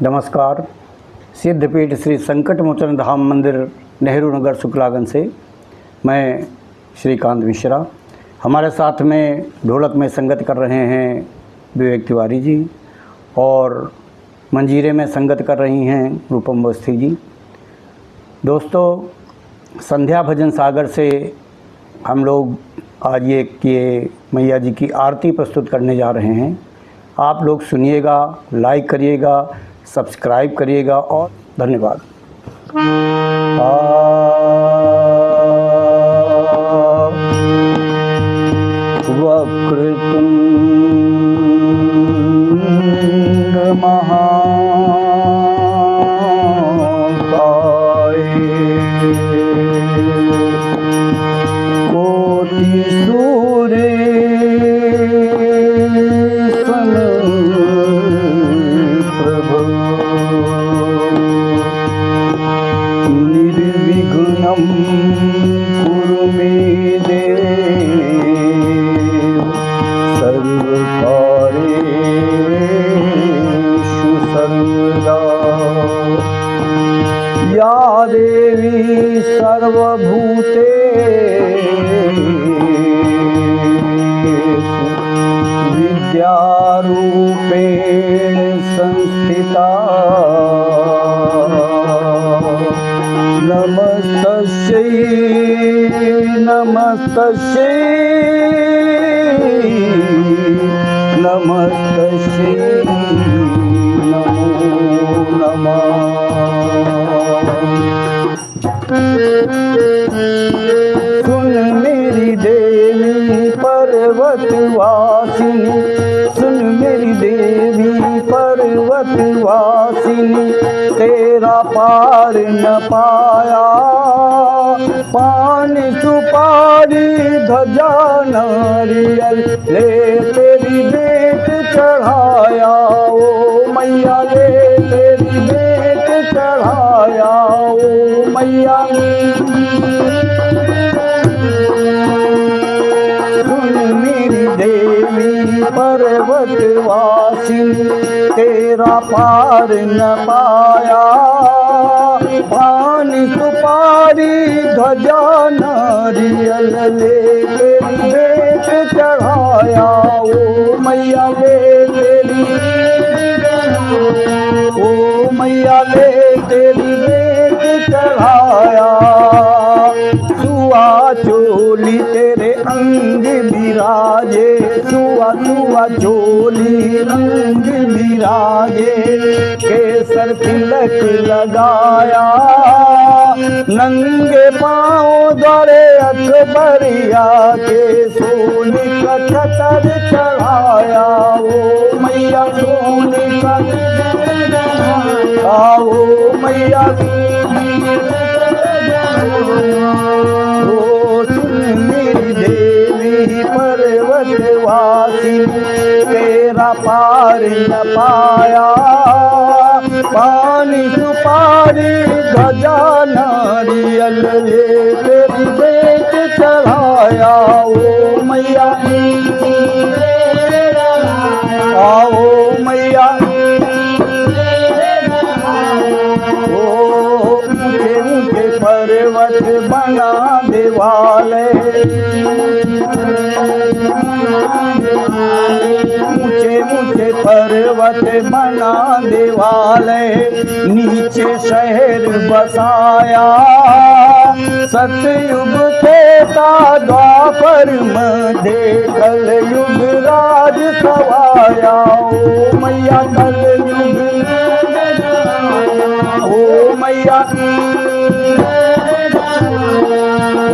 नमस्कार। सिद्धपीठ श्री संकट मोचन धाम मंदिर नेहरू नगर शुक्लागंज से मैं श्रीकांत मिश्रा। हमारे साथ में ढोलक में संगत कर रहे हैं विवेक तिवारी जी और मंजीरे में संगत कर रही हैं रूपम अवस्थी जी। दोस्तों, संध्या भजन सागर से हम लोग आज ये मैया जी की आरती प्रस्तुत करने जा रहे हैं। आप लोग सुनिएगा, लाइक करिएगा, सब्सक्राइब करिएगा और धन्यवाद। वक्रतुंड महाकाय कोटि सूर्य कुरु मे देव सर्वकार्येषु सर्वदा। या देवी सर्वभूतेषु विद्यारूपेण संस्थिता। नमस्तस्यै नमस्तस्यै नमस्तस्यै नमो नमः। सुन मेरी देवी पर्वतवासिनी, सुन मेरी देवी पर्वतवासिनी, तेरा पार न पाया पान सुपारी ध्वजा नारियल ले तेरी भेंट चढ़ाया। ओ मैया ले तेरी भेंट चढ़ाया। ओ मैया सुन मेरी देवी पर्वतवासिनी, तेरा पार न पाया पान सुपारी ध्वजा नारियल ले तेरी भेंट चढ़ाया। ओ मैया ले तेरी, ओ मैया ले तेरी भेंट चढ़ाया। सुआ चोली तेरे अंग बिराजे, सुआ सुआ चोली अंग बिराजे, केसर तिलक लगाया, नंगे पाँव दौड़े अकबरिया के सोने का छतर चढ़ाया। ओ मैया सोने का आओ मैया। ओ सुन मेरी देवी पर्वतवासिनी, तेरा पार न पाया पानी सुपारी ध्वजा नारियल ले तेरी भेंट चढ़ाया। ओ मैया आओ मैया। ऊंचे ऊंचे पर्वत बना देवालय, ऊंचे ऊंचे पर्वत बना देवालय, नीचे शहर बसाया। सतयुग त्रेता द्वापर मध्य कलयुग राज सवाया। ओ मैया कलयुग, ओ मैया। ओ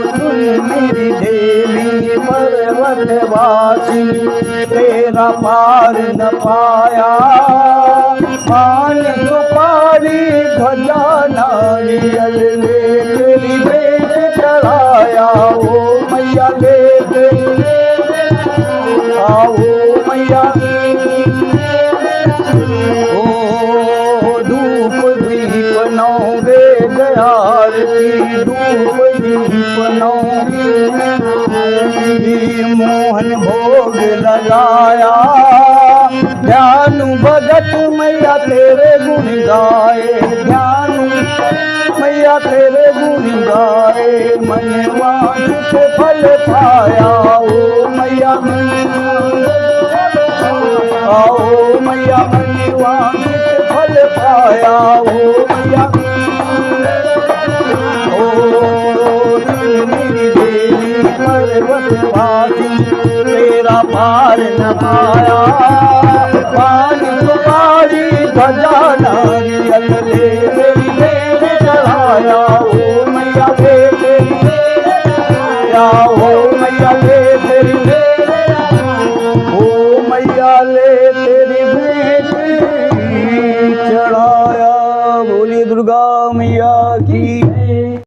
सुन मेरी देवी पर्वतवासिनी, तेरा पार न पाया पान सुपारी ध्वजा नारियल ले तेरी भेंट चढ़ाया। ओ मैया ले तेरी, आओ मैया। ओ धूप दीप नौ वेद आरती, धूप दीप नौ मोहन भोग लगाया। ध्यान भगत मैया तेरे गुण गाए ध्यान मैया तेरे गुण गाए मनवा सुख फल पाया ओ मैया आओ मैया मनवा सुख फल पाया ओ मैया पर्वतवासी तेरा पार न पाया पानी तुम्हारी ध्वजा नारियल ले चढ़ाया ओ मैया ले ओ मैया ले